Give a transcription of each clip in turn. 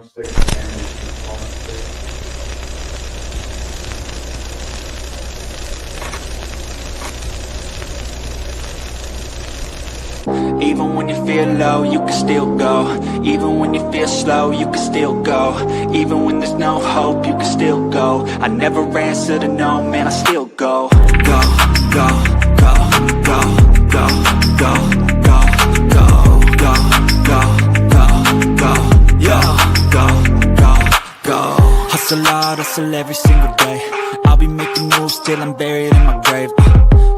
stick and on stick. Even when you feel low, you can still go. Even when you feel slow, you can still go. Even when there's no hope, you can still go. I never answer to no, man, I still go. Go, go, go, go, go, go, go, go, go, go, go, go, yo, go, go, go. Hustle hard, hustle every single day. I'll be making moves till I'm buried in my grave.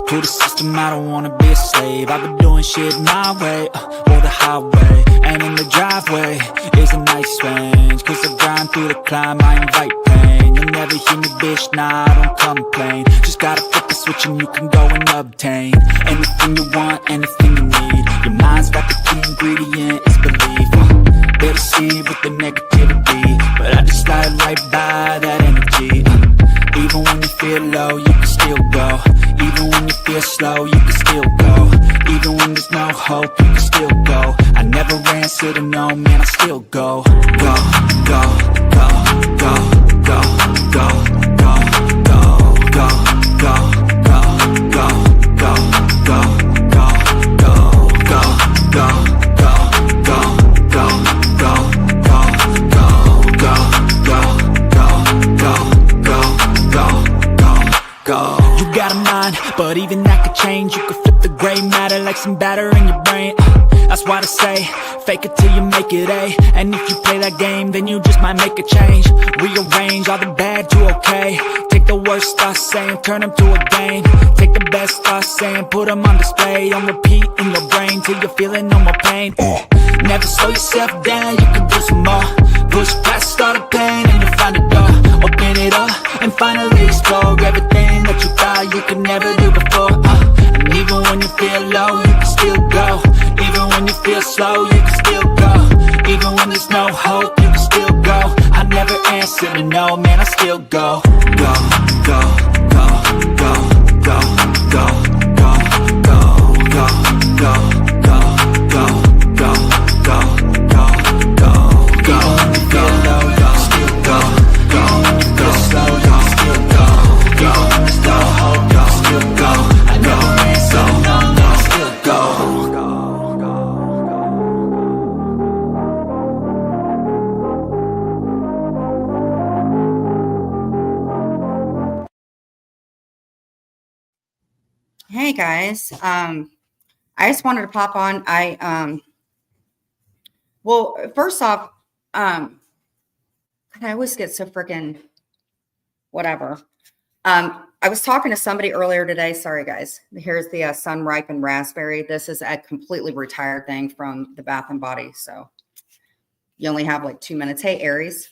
To the system, I don't wanna be a slave. I've been doing shit my way, or the highway. And in the driveway is a nice range. Cause I grind through the climb, I invite pain. You'll never hear me, bitch, nah, I don't complain. Just gotta flip the switch and you can go and obtain anything you want, anything you need. Your mind's got the key ingredient, it's belief. They'll deceive with the negativity, but I just slide right by that energy. Even when you feel low, you can still go. Even when you feel slow, you can still go. Even when there's no hope, you can still go. I never answer to no, man, I still go. Go, go, go, go, go, go, go, go, go, go, go, go, go, go, go, go, go, go, go. You got a mind, but even that could change. You could flip the gray matter like some batter in your brain. That's why they say, fake it till you make it A. And if you play that game, then you just might make a change. Rearrange all the bad to okay. Take the worst thoughts saying, turn them to a game. Take the best thoughts saying, put them on display. On repeat in your brain till you're feeling no more pain. Never slow yourself down, you can do some more. Push past all the pain and you'll find a door. Open it up and finally explore everything that you thought you could never do before. And even when you feel low, you can still go. Even when you feel slow, you can still go. Even when there's no hope, you can still go. I never answer to no, man, I still go. Go, go, go, go, go, go, go, go, go, go, go, go, go, go, go, go, go. Even when you feel low, you can still go. Even when you feel slow, you can still go. Even when there's no hope, you can still go. I never answer to no, man, I still go. Hey guys, I just wanted to pop on. Well, first off, I always get so freaking whatever. I was talking to somebody earlier today. Sorry guys. Here's the sun ripened raspberry. This is a completely retired thing from the Bath and Body. So you only have like 2 minutes. Hey Aries.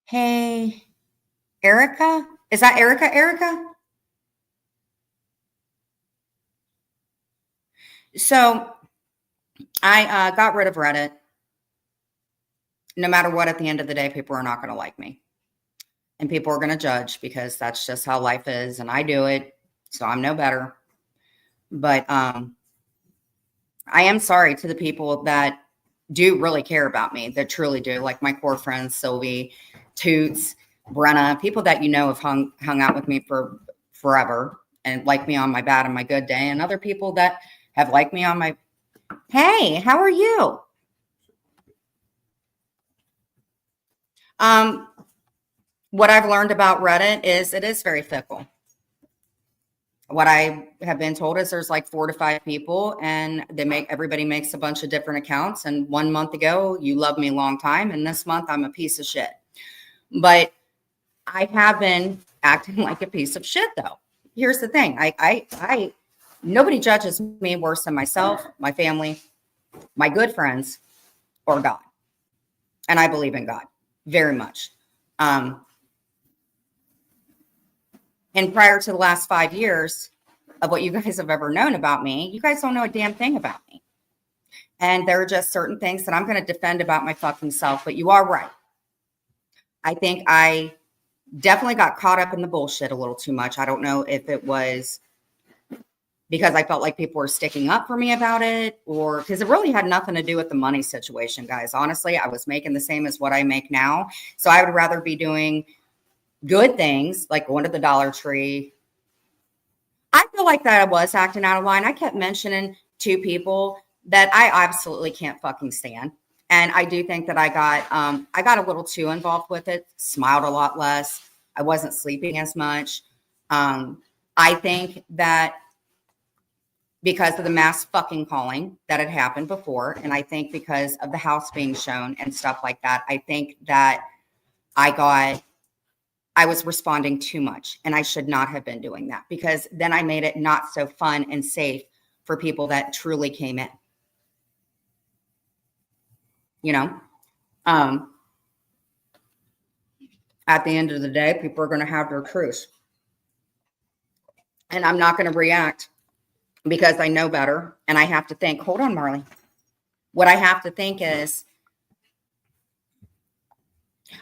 Hey, Erica. Is that Erica? Erica? So I got rid of Reddit. No matter what, at the end of the day, people are not going to like me. And people are going to judge because that's just how life is. And I do it. So I'm no better. But I am sorry to the people that do really care about me, that truly do. Like my core friends, Sylvie, Toots, Brenna, people that you know have hung out with me for forever and like me on my bad and my good day. And other people that have liked me on my, hey, how are you? What I've learned about Reddit is it is very fickle. What I have been told is there's like 4 to 5 people and everybody makes a bunch of different accounts. And 1 month ago, you loved me a long time. And this month I'm a piece of shit. But I have been acting like a piece of shit though. Here's the thing. Nobody judges me worse than myself, my family, my good friends, or God. And I believe in God very much. And prior to the last 5 years of what you guys have ever known about me, you guys don't know a damn thing about me. And there are just certain things that I'm going to defend about my fucking self. But you are right. I think I definitely got caught up in the bullshit a little too much. I don't know if it was because I felt like people were sticking up for me about it, or because it really had nothing to do with the money situation, guys. Honestly, I was making the same as what I make now. So I would rather be doing good things like going to the Dollar Tree. I feel like that I was acting out of line. I kept mentioning to people that I absolutely can't fucking stand. And I do think that I got a little too involved with it, smiled a lot less. I wasn't sleeping as much. I think that because of the mass fucking calling that had happened before, and I think because of the house being shown and stuff like that, I think that I was responding too much, and I should not have been doing that, because then I made it not so fun and safe for people that truly came in. You know, at the end of the day, people are going to have their truths, and I'm not going to react because I know better. And I have to think, hold on, Marley. What I have to think is,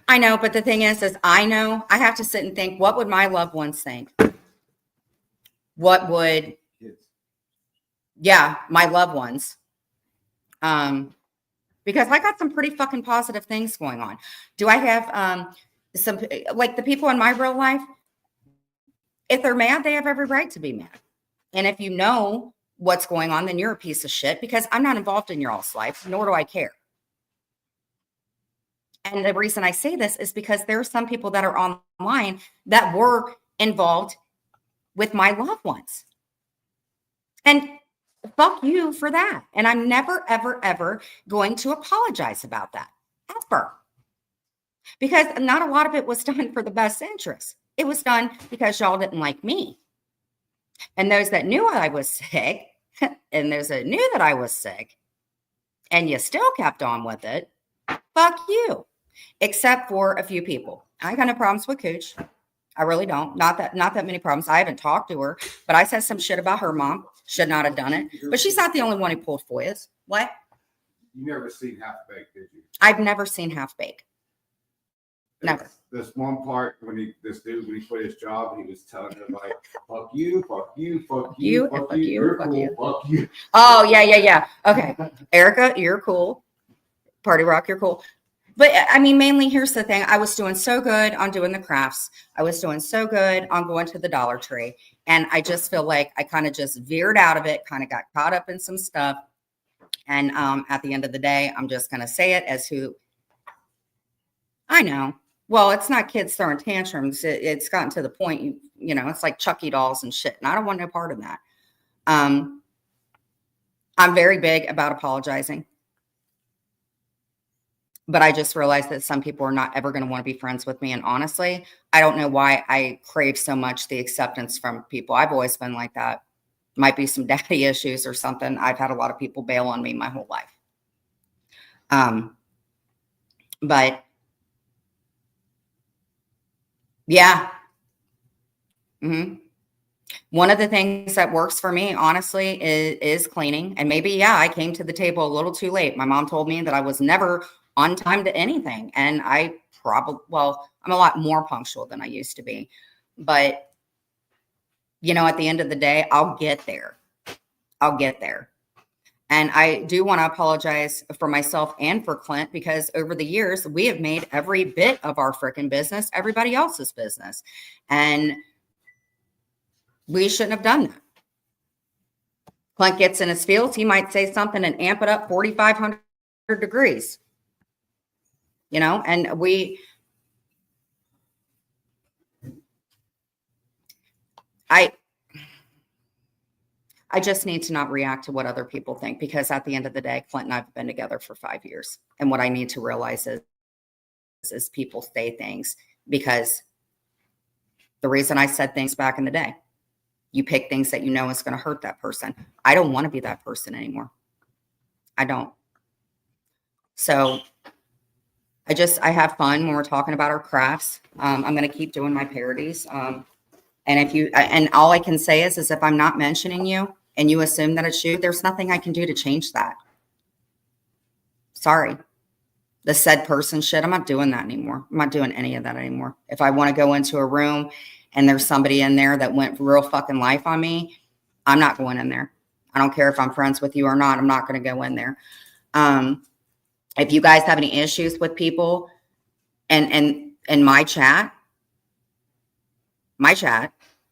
I know, but the thing is I know I have to sit and think, what would my loved ones think? What would, yeah, my loved ones. Because I got some pretty fucking positive things going on. Do I have some, like the people in my real life, if they're mad, they have every right to be mad. And if you know what's going on, then you're a piece of shit, because I'm not involved in your all's life, nor do I care. And the reason I say this is because there are some people that are online that were involved with my loved ones. And fuck you for that. And I'm never, ever, ever going to apologize about that. Ever. Because not a lot of it was done for the best interest. It was done because y'all didn't like me. And those that knew I was sick, and those that knew that I was sick, and you still kept on with it, fuck you. Except for a few people. I ain't got no problems with Cooch. I really don't. Not that many problems. I haven't talked to her, but I said some shit about her mom. Should not have done it. But she's not the only one who pulled FOIAs. What? You never seen Half Baked, did you? I've never seen Half Baked. Never. This one part when this dude quit his job, he was telling everybody, "Fuck you, fuck you, fuck you, fuck you, you're cool, fuck you." Oh yeah. Okay, Erica, you're cool. Party Rock, you're cool. But I mean, mainly, here's the thing. I was doing so good on doing the crafts. I was doing so good on going to the Dollar Tree. And I just feel like I kind of just veered out of it, kind of got caught up in some stuff. And at the end of the day, I'm just going to say it as who I know. Well, it's not kids throwing tantrums. It's gotten to the point, you know, it's like Chucky dolls and shit. And I don't want no part of that. I'm very big about apologizing. But I just realized that some people are not ever going to want to be friends with me. And honestly, I don't know why I crave so much the acceptance from people. I've always been like that. Might be some daddy issues or something. I've had a lot of people bail on me my whole life. But yeah. One of the things that works for me, honestly, is cleaning. And maybe, yeah, I came to the table a little too late. My mom told me that I was never on time to anything. And I'm a lot more punctual than I used to be. But, you know, at the end of the day, I'll get there. And I do want to apologize for myself and for Clint, because over the years, we have made every bit of our freaking business everybody else's business. And we shouldn't have done that. Clint gets in his fields. He might say something and amp it up 4,500 degrees. You know, and I just need to not react to what other people think, because at the end of the day, Clint and I have been together for 5 years. And what I need to realize is people say things because the reason I said things back in the day, you pick things that you know is going to hurt that person. I don't want to be that person anymore. I don't. So I have fun when we're talking about our crafts. I'm going to keep doing my parodies. And all I can say is if I'm not mentioning you and you assume that it's you, there's nothing I can do to change that. Sorry. The said person shit, I'm not doing that anymore. I'm not doing any of that anymore. If I want to go into a room and there's somebody in there that went real fucking life on me, I'm not going in there. I don't care if I'm friends with you or not. I'm not going to go in there. If you guys have any issues with people and my chat,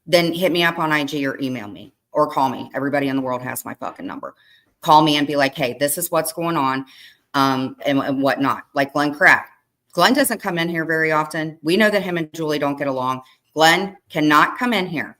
then hit me up on IG or email me or call me. Everybody in the world has my fucking number. Call me and be like, hey, this is what's going on, and whatnot. Like Glenn Crack. Glenn doesn't come in here very often. We know that him and Julie don't get along. Glenn cannot come in here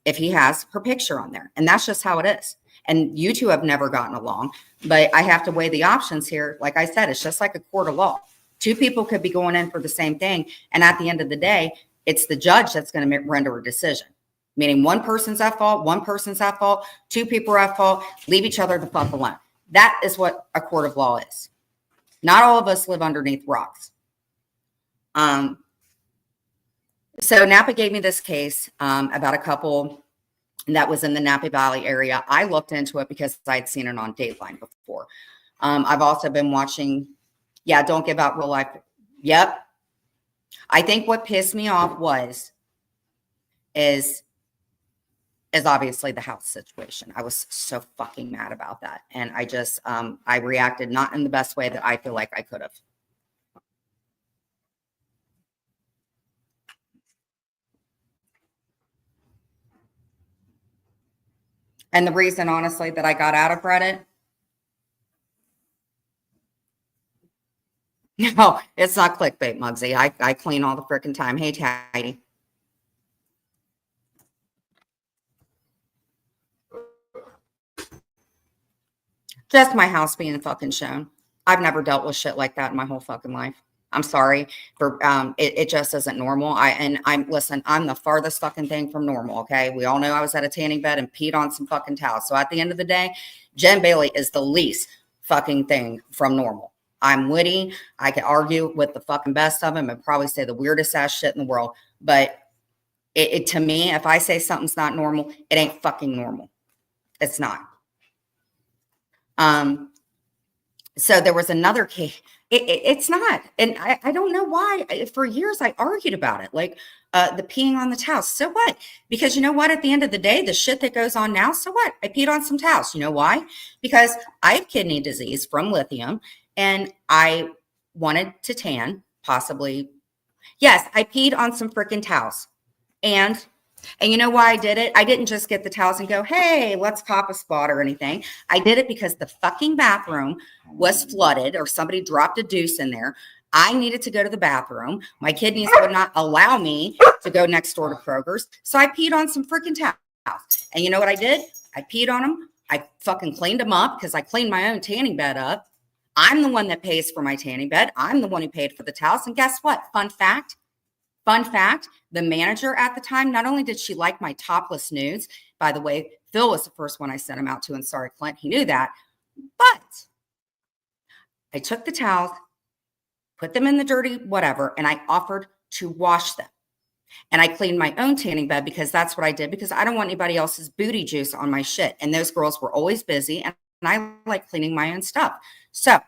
if he has her picture on there. And that's just how it is. And you two have never gotten along, but I have to weigh the options here. Like I said, it's just like a court of law. Two people could be going in for the same thing. And at the end of the day, it's the judge that's going to render a decision. Meaning one person's at fault, one person's at fault, two people are at fault, leave each other the fuck alone. That is what a court of law is. Not all of us live underneath rocks. So Napa gave me this case about a couple that was in the Napa Valley area. I looked into it because I'd seen it on Dateline before. I've also been watching, Don't Give Out Real Life. Yep. I think what pissed me off is obviously the house situation. I was so fucking mad about that. And I just, I reacted not in the best way that I feel like I could have. And the reason, honestly, that I got out of Reddit, no, it's not clickbait, Muggsy. I clean all the freaking time. Hey, Tidy. Just my house being fucking shown. I've never dealt with shit like that in my whole fucking life. I'm sorry for it just isn't normal. Listen, I'm the farthest fucking thing from normal. Okay. We all know I was at a tanning bed and peed on some fucking towels. So at the end of the day, Jen Bailey is the least fucking thing from normal. I'm witty. I can argue with the fucking best of them and probably say the weirdest ass shit in the world. But it to me, if I say something's not normal, it ain't fucking normal. It's not. So there was another case. It's not. And I don't know why. For years, I argued about it. Like the peeing on the towels. So what? Because you know what? At the end of the day, the shit that goes on now, so what? I peed on some towels. You know why? Because I have kidney disease from lithium and I wanted to tan, possibly. Yes, I peed on some freaking towels. And you know why I did it? I didn't just get the towels and go, hey, let's cop a spot or anything. I did it because the fucking bathroom was flooded or somebody dropped a deuce in there. I needed to go to the bathroom. My kidneys would not allow me to go next door to Kroger's. So I peed on some freaking towels. And you know what I did? I peed on them. I fucking cleaned them up because I cleaned my own tanning bed up. I'm the one that pays for my tanning bed. I'm the one who paid for the towels. And guess what? Fun fact, the manager at the time, not only did she like my topless nudes, by the way, Phil was the first one I sent him out to, and sorry, Clint, he knew that, but I took the towels, put them in the dirty whatever, and I offered to wash them. And I cleaned my own tanning bed because that's what I did, because I don't want anybody else's booty juice on my shit. And those girls were always busy, and I like cleaning my own stuff. So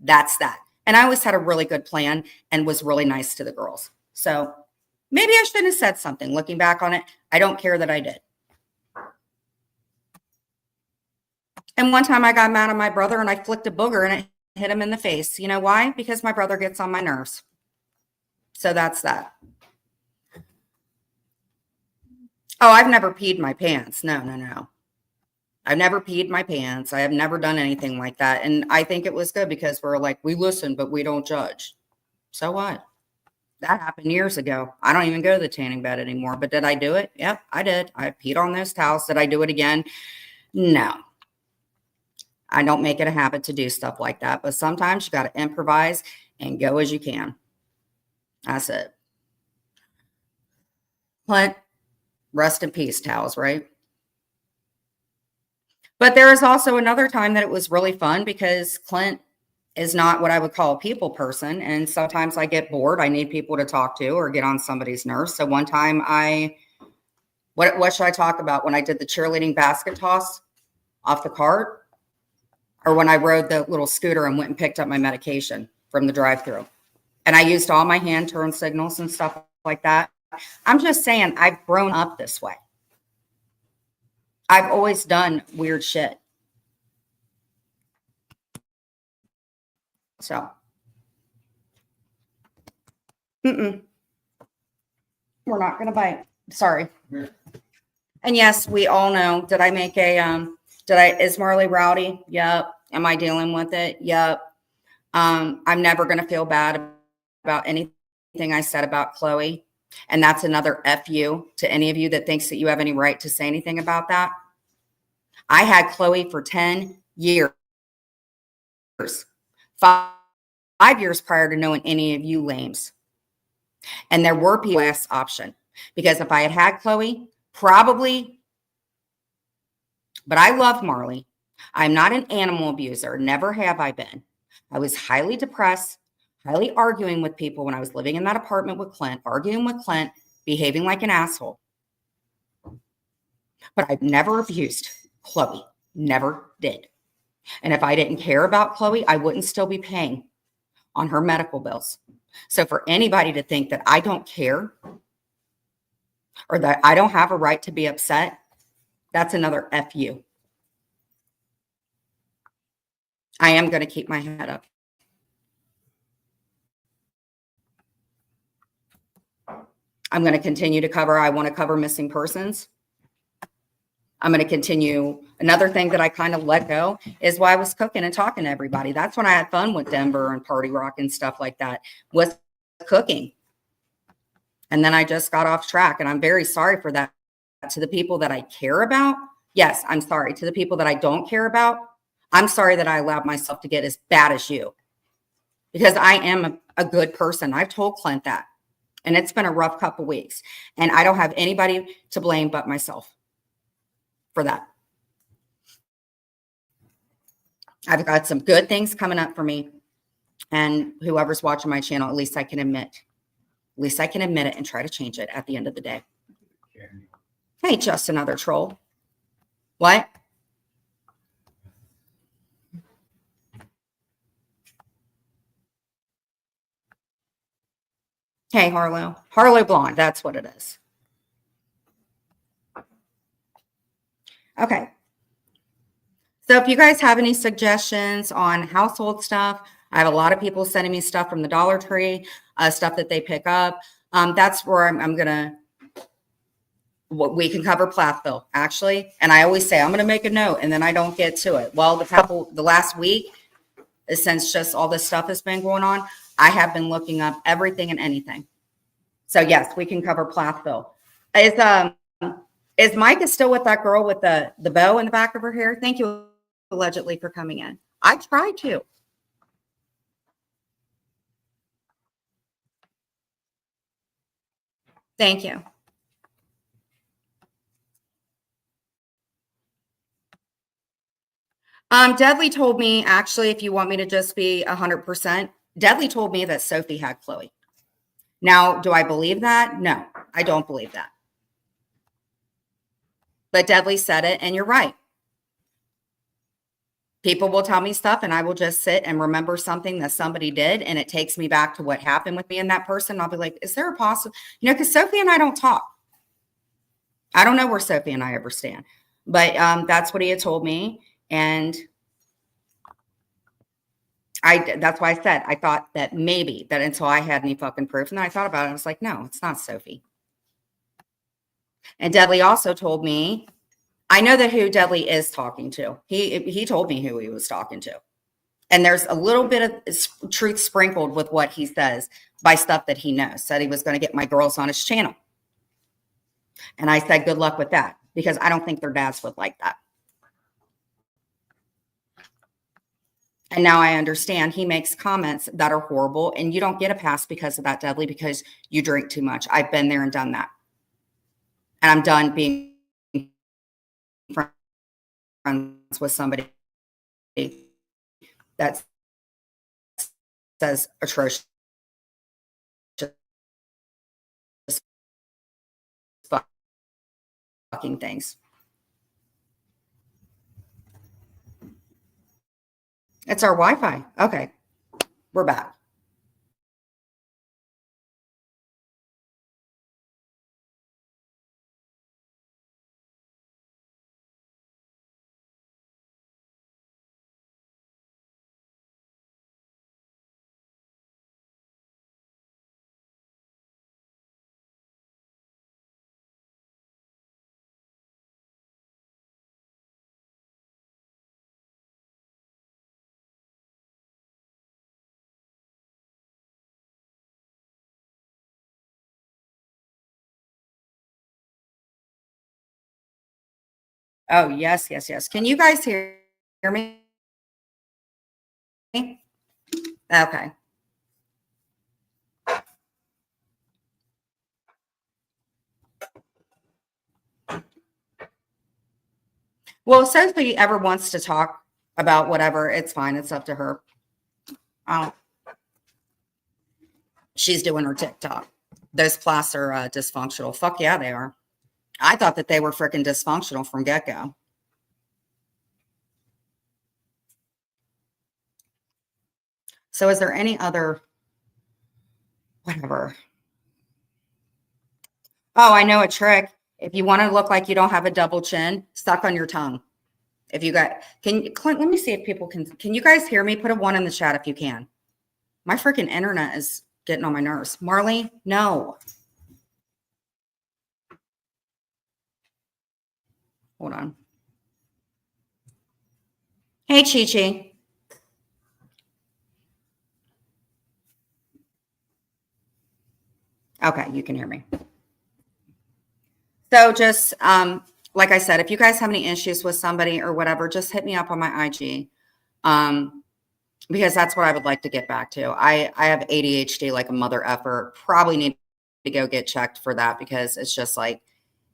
that's that. And I always had a really good plan and was really nice to the girls. So maybe I shouldn't have said something. Looking back on it, I don't care that I did. And one time I got mad at my brother and I flicked a booger and it hit him in the face. You know why? Because my brother gets on my nerves. So that's that. Oh, I've never peed my pants. No. I've never peed my pants. I have never done anything like that. And I think it was good because we're like, we listen, but we don't judge. So what? That happened years ago. I don't even go to the tanning bed anymore. But did I do it? Yep, I did. I peed on those towels. Did I do it again? No. I don't make it a habit to do stuff like that. But sometimes you got to improvise and go as you can. That's it. Clint, rest in peace, towels, right? But there is also another time that it was really fun because Clint is not what I would call a people person. And sometimes I get bored. I need people to talk to or get on somebody's nerves. So one time what should I talk about? When I did the cheerleading basket toss off the cart, or when I rode the little scooter and went and picked up my medication from the drive-thru. And I used all my hand turn signals and stuff like that. I'm just saying I've grown up this way. I've always done weird shit. So, we're not going to bite. Sorry. And yes, we all know, did I make a, is Marley rowdy? Yep. Am I dealing with it? Yep. I'm never going to feel bad about anything I said about Chloe. And that's another FU to any of you that thinks that you have any right to say anything about that. I had Chloe for 10 years, 5 years prior to knowing any of you lames. And there were POS option, because if I had had Chloe, probably, but I love Marley. I'm not an animal abuser. Never have I been. I was highly depressed, highly arguing with people when I was living in that apartment with Clint, arguing with Clint, behaving like an asshole. But I've never abused Chloe. Never did. And if I didn't care about Chloe, I wouldn't still be paying on her medical bills. So for anybody to think that I don't care or that I don't have a right to be upset, that's another FU. I am going to keep my head up. I'm going to continue to cover. I want to cover missing persons. I'm going to continue. Another thing that I kind of let go is while I was cooking and talking to everybody. That's when I had fun with Denver and Party Rock and stuff like that, was cooking. And then I just got off track, and I'm very sorry for that. To the people that I care about, yes, I'm sorry. To the people that I don't care about, I'm sorry that I allowed myself to get as bad as you, because I am a good person. I've told Clint that, and it's been a rough couple weeks, and I don't have anybody to blame but myself for that. I've got some good things coming up for me, and whoever's watching my channel, at least I can admit it and try to change it at the end of the day. Hey, just another troll. What? Hey, Harlow Blonde, that's what it is. Okay. So if you guys have any suggestions on household stuff, I have a lot of people sending me stuff from the Dollar Tree, stuff that they pick up. That's where I'm going to, we can cover Plathville, actually. And I always say, I'm going to make a note, and then I don't get to it. Well, the last week, since just all this stuff has been going on, I have been looking up everything and anything. So yes, we can cover Plathville. Is Micah still with that girl with the bow in the back of her hair? Thank you, allegedly, for coming in. I tried to. Thank you. Deadly told me, actually, if you want me to just be 100%, Deadly told me that Sophie had Chloe. Now, do I believe that? No, I don't believe that. But Deadly said it, and you're right. People will tell me stuff, and I will just sit and remember something that somebody did, and it takes me back to what happened with me and that person. I'll be like, is there a possible, because Sophie and I don't talk. I don't know where Sophie and I ever stand, but that's what he had told me. And that's why I said, I thought that maybe that until I had any fucking proof. And then I thought about it. I was like, no, it's not Sophie. And Deadly also told me, I know that who Deadly is talking to. He told me who he was talking to. And there's a little bit of truth sprinkled with what he says by stuff that he knows. Said he was going to get my girls on his channel. And I said, good luck with that, because I don't think their dads would like that. And now I understand he makes comments that are horrible, and you don't get a pass because of that, Deadly, because you drink too much. I've been there and done that. And I'm done being friends with somebody that says atrocious fucking things. It's our Wi-Fi. Okay, we're back. Oh, yes, yes, yes. Can you guys hear me? Okay. Well, if Sophie ever wants to talk about whatever, it's fine. It's up to her. Oh, she's doing her TikTok. Those plasts are dysfunctional. Fuck yeah, they are. I thought that they were freaking dysfunctional from get-go. So is there any other, whatever? Oh, I know a trick. If you want to look like you don't have a double chin, suck on your tongue. If you got, Clint, let me see if people can you guys hear me? Put a 1 in the chat if you can. My freaking internet is getting on my nerves. Marley, no. Hold on. Hey, Chi Chi. Okay, you can hear me. So just like I said, if you guys have any issues with somebody or whatever, just hit me up on my IG. Because that's what I would like to get back to. I have ADHD like a mother effer. Probably need to go get checked for that because it's just like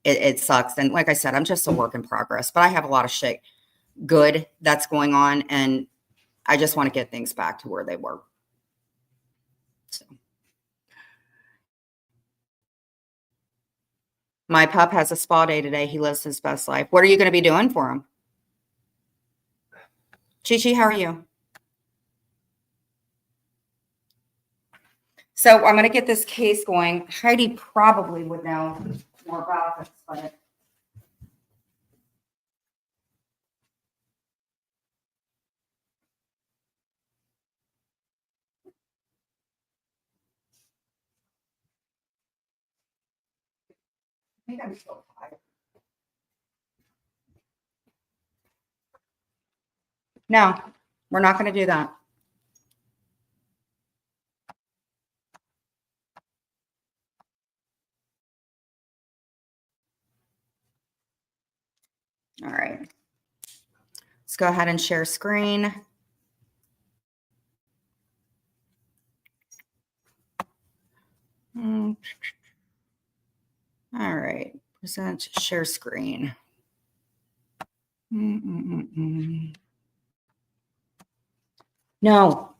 it sucks. And like I said, I'm just a work in progress, but I have a lot of shit good that's going on, and I just want to get things back to where they were. So. My pup has a spa day today. He lives his best life. What are you going to be doing for him? Chi Chi, how are you? So I'm going to get this case going. Heidi probably would know more about this, but I think I'm still tired. No, we're not going to do that. All right. Let's go ahead and share screen. All right. Present, share screen. No.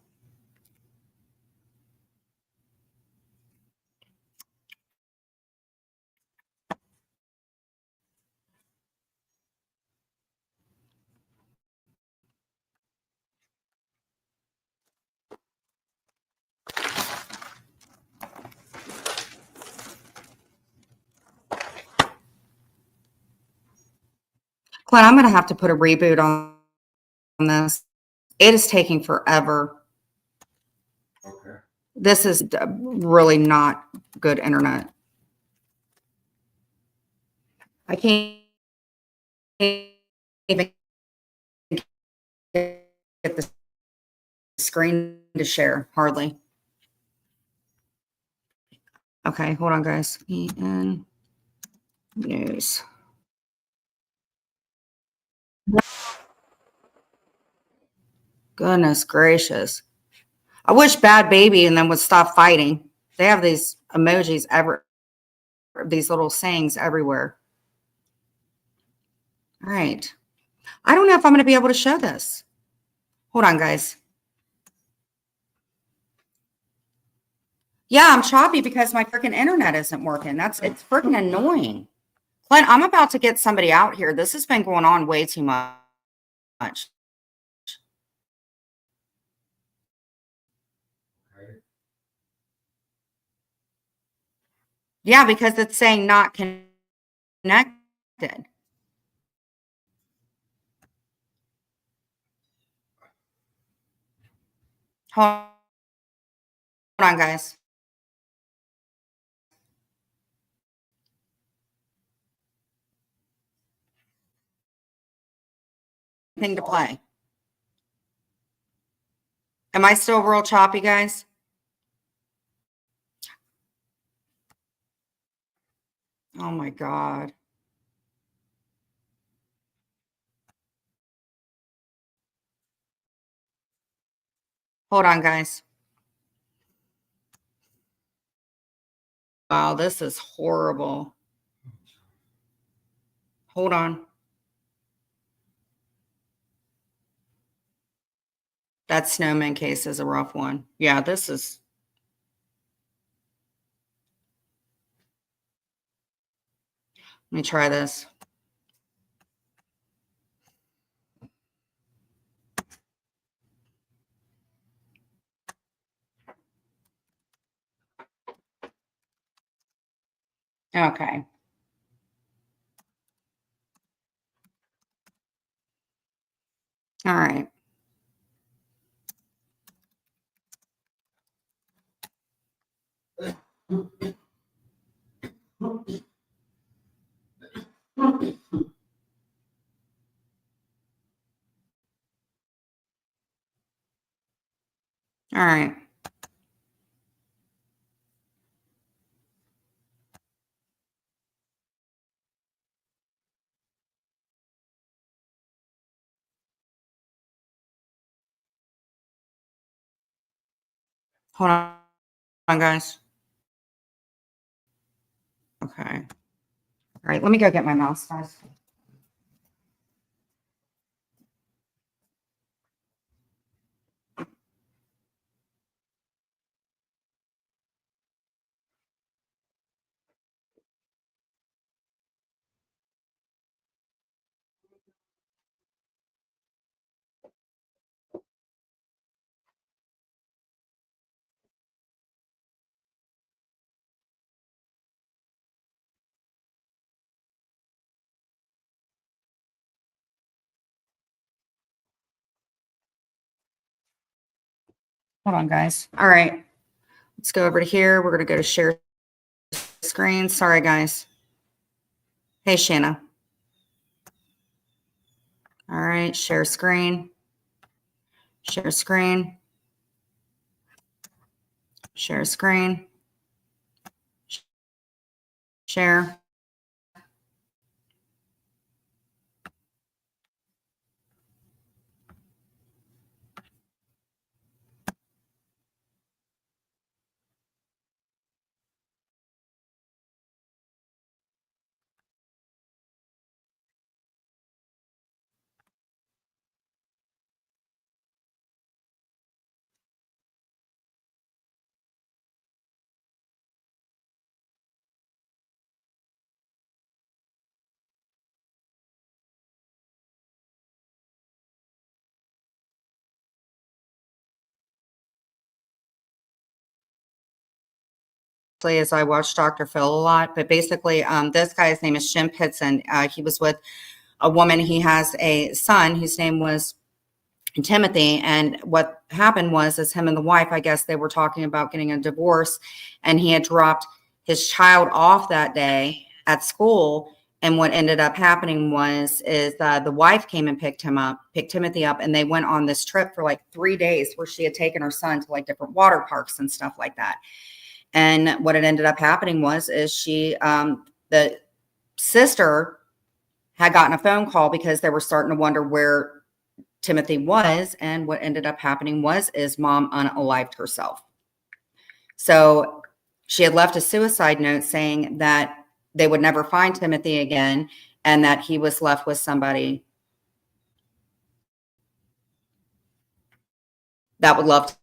Clint, I'm going to have to put a reboot on this. It is taking forever. Okay. This is really not good internet. I can't even get the screen to share, hardly. Okay, hold on, guys. EN News. Goodness gracious. I wish Bad Baby and them would stop fighting. They have these emojis these little sayings everywhere. All right. I don't know if I'm going to be able to show this. Hold on, guys. Yeah, I'm choppy because my freaking internet isn't working. It's freaking annoying. Clint, I'm about to get somebody out here. This has been going on way too much. Yeah, because it's saying not connected. Hold on, guys. Thing to play. Am I still real choppy, guys? Oh my God. Hold on, guys. Wow, this is horrible. Hold on. That snowman case is a rough one. Yeah, this is. Let me try this. Okay. All right. All right. Hold on, guys. Okay. All right. Let me go get my mouse, guys. Hold on, guys. All right. Let's go over to here. We're going to go to share screen. Sorry, guys. Hey, Shanna. All right. Share screen. Share screen. Share screen. Share. As I watch Dr. Phil a lot, but basically, this guy's name is Jim Pitson. He was with a woman. He has a son whose name was Timothy. And what happened was, is him and the wife, I guess they were talking about getting a divorce, and he had dropped his child off that day at school. And what ended up happening was, is the wife came and picked Timothy up, and they went on this trip for like 3 days where she had taken her son to like different water parks and stuff like that. And what had ended up happening was, is the sister had gotten a phone call because they were starting to wonder where Timothy was. And what ended up happening was, is mom unalived herself. So she had left a suicide note saying that they would never find Timothy again, and that he was left with somebody that would love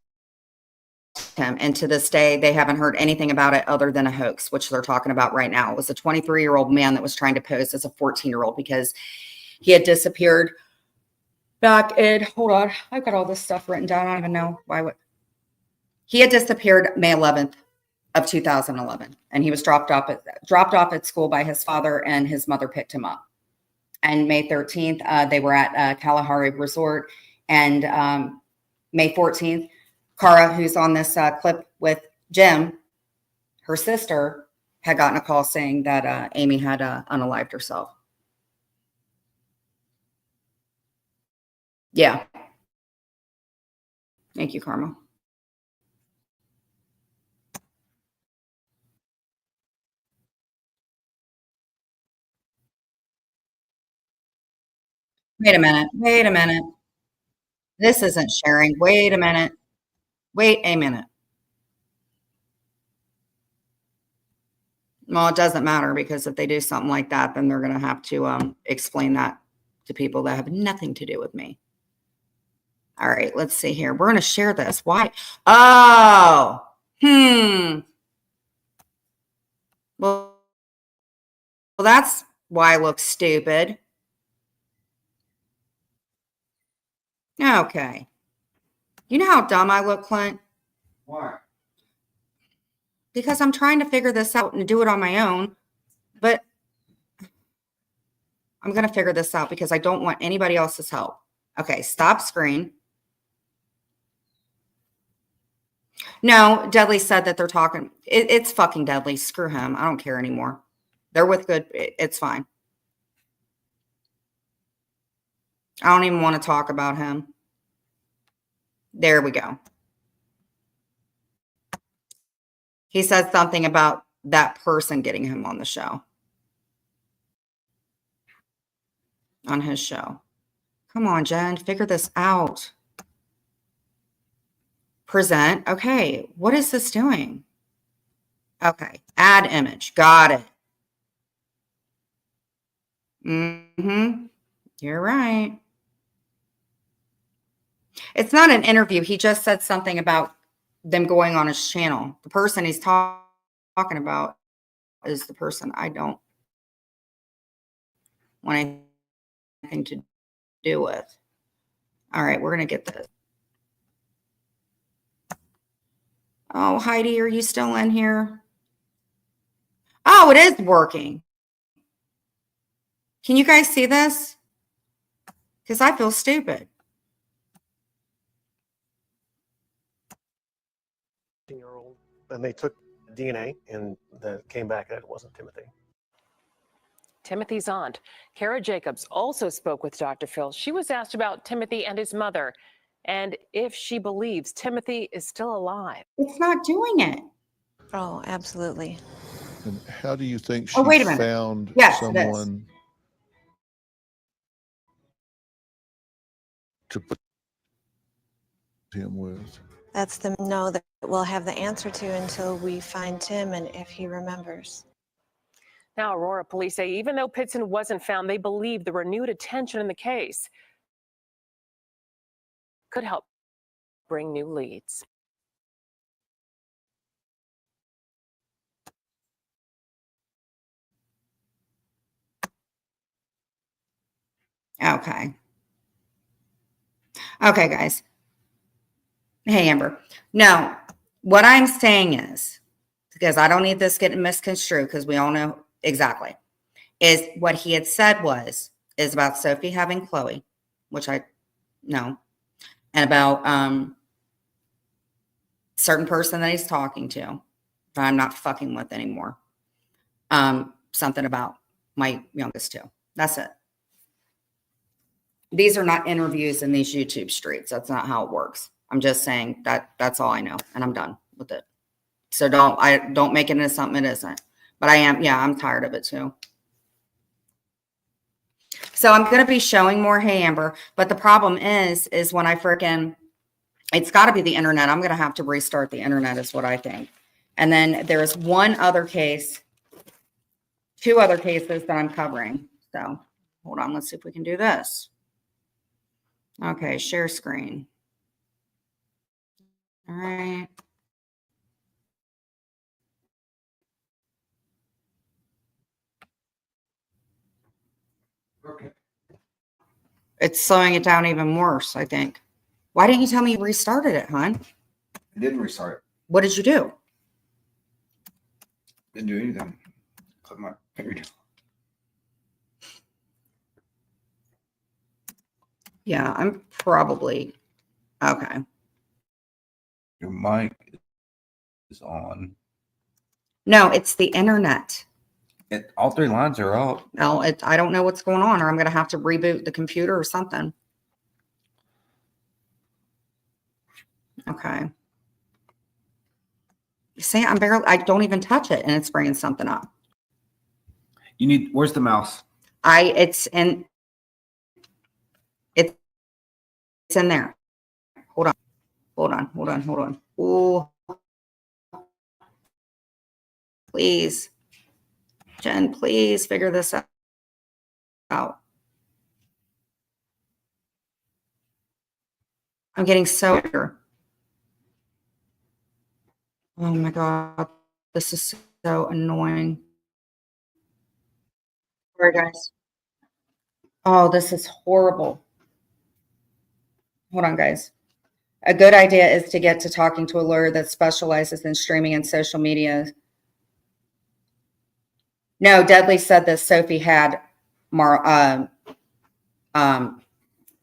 him. And to this day, they haven't heard anything about it other than a hoax, which they're talking about right now. It was a 23-year-old man that was trying to pose as a 14-year-old because he had disappeared back in, hold on, I've got all this stuff written down. I don't even know why. He had disappeared May 11th of 2011, and he was dropped off at school by his father, and his mother picked him up. And May 13th, they were at Kalahari Resort, and May 14th, Cara, who's on this clip with Jim, her sister, had gotten a call saying that Amy had unalived herself. Yeah. Thank you, Karma. Wait a minute. Wait a minute. This isn't sharing. Wait a minute. Wait a minute. Well, it doesn't matter because if they do something like that, then they're going to have to explain that to people that have nothing to do with me. All right, let's see here. We're going to share this. Why? Oh, Well, that's why I look stupid. Okay. You know how dumb I look, Clint? Why? Because I'm trying to figure this out and do it on my own, but I'm going to figure this out because I don't want anybody else's help. Okay, stop screen. No, Dudley said that they're talking. It's fucking Dudley. Screw him. I don't care anymore. They're with good. It's fine. I don't even want to talk about him. There we go. He said something about that person getting him on the show. On his show. Come on, Jen, figure this out. Present. Okay, what is this doing? Okay, add image. Got it. Mm-hmm. You're right. It's not an interview. He just said something about them going on his channel. The person he's talking about is the person I don't want anything to do with. All right, we're going to get this. Oh, Heidi, are you still in here? Oh, it is working. Can you guys see this? Because I feel stupid. Year-old, and they took DNA and that came back that it wasn't Timothy. Timothy's aunt, Kara Jacobs, also spoke with Dr. Phil. She was asked about Timothy and his mother and if she believes Timothy is still alive. It's not doing it. Oh, absolutely. And how do you think she wait a minute. found Yes, someone to put him with? That's the no that we'll have the answer to until we find Tim and if he remembers. Now, Aurora police say even though Pitson wasn't found, they believe the renewed attention in the case could help bring new leads. Okay. Okay, guys. Hey, Amber. No, what I'm saying is, because I don't need this getting misconstrued because we all know exactly, is what he had said is about Sophie having Chloe, which I know, and about certain person that he's talking to that I'm not fucking with anymore. Something about my youngest two. That's it. These are not interviews in these YouTube streets. That's not how it works. I'm just saying that's all I know, and I'm done with it. So don't make it into something it isn't. But I'm tired of it too. So I'm going to be showing more Hey Amber, but the problem is when I it's got to be the internet. I'm going to have to restart the internet is what I think. And then there's one other case, two other cases that I'm covering. So hold on, let's see if we can do this. Okay, share screen. All right. Okay. It's slowing it down even worse, I think. Why didn't you tell me you restarted it, hon? I didn't restart it. What did you do? Didn't do anything. Put my finger down. Yeah, I'm probably okay. Your mic is on. No, it's the internet. All three lines are up. No, I don't know what's going on, or I'm going to have to reboot the computer or something. Okay. You see, I don't even touch it, and it's bringing something up. Where's the mouse? It's in there. Hold on. Ooh. Please. Jen, please figure this out. I'm getting so angry. Oh my God. This is so annoying. Sorry, guys. Oh, this is horrible. Hold on, guys. A good idea is to get to talking to a lawyer that specializes in streaming and social media. No, Dudley said that Sophie had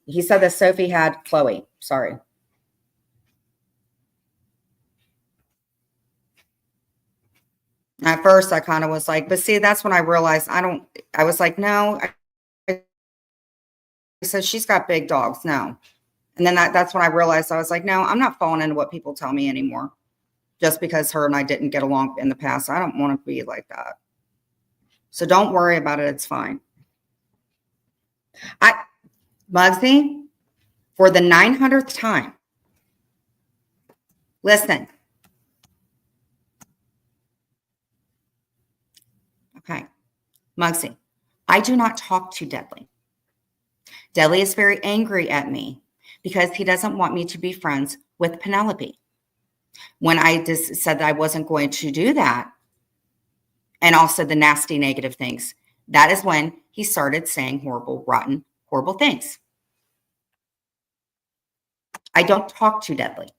he said that Sophie had Chloe. Sorry. At first, I kind of was like, but see, that's when I realized I was like, no. I said, she's got big dogs. No. And then that's when I realized I was like, no, I'm not falling into what people tell me anymore. Just because her and I didn't get along in the past. I don't want to be like that. So don't worry about it. It's fine. Muggsy, for the 900th time, listen. Okay. Muggsy, I do not talk to Dudley. Dudley is very angry at me because he doesn't want me to be friends with Penelope. When I just said that I wasn't going to do that, and also the nasty negative things, that is when he started saying horrible, rotten, horrible things. I don't talk to Dudley.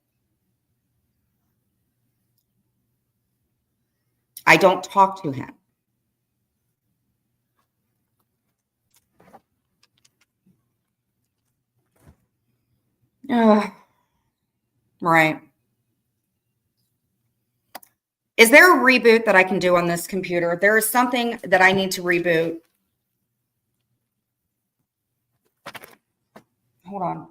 I don't talk to him. Right. Is there a reboot that I can do on this computer? There is something that I need to reboot. Hold on.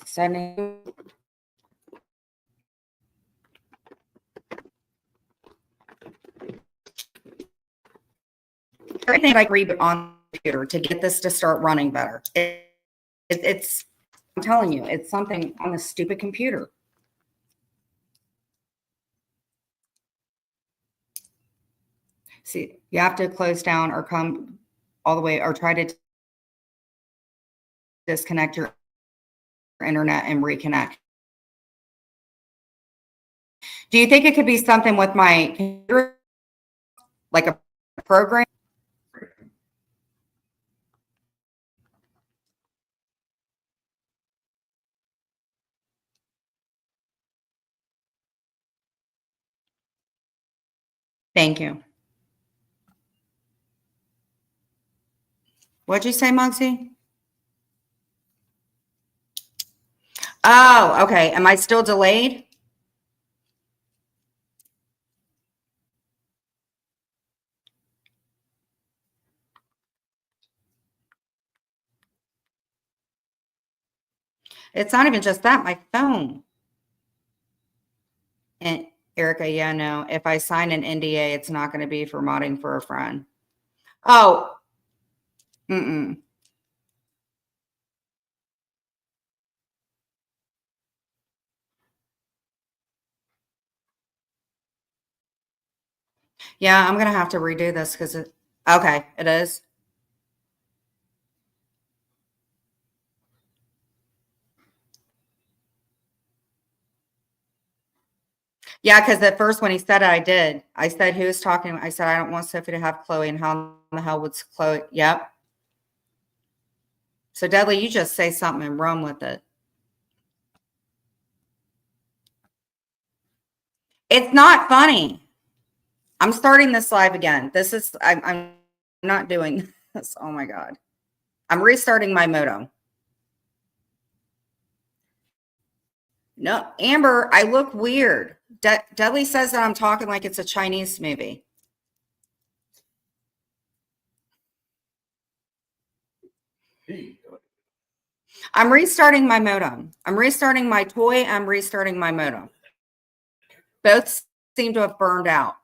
Sending. Everything I reboot on the computer to get this to start running better. It's, I'm telling you, it's something on this stupid computer. See, you have to close down or come all the way or try to disconnect your internet and reconnect. Do you think it could be something with my computer, like a program? Thank you. What'd you say, Muggsy? Oh, okay. Am I still delayed? It's not even just that, my phone. And Erica, yeah, no. If I sign an NDA, it's not going to be for modding for a friend. Oh, yeah, I'm going to have to redo this because okay, it is. Yeah, because at first when he said it, I did. I said, who's talking? I said, I don't want Sophie to have Chloe. And how in the hell would Chloe? Yep. So Dudley, you just say something and run with it. It's not funny. I'm starting this live again. I'm not doing this. Oh my God. I'm restarting my modem. No, Amber, I look weird. Dudley says that I'm talking like it's a Chinese movie. I'm restarting my modem. I'm restarting my toy. I'm restarting my modem. Both seem to have burned out.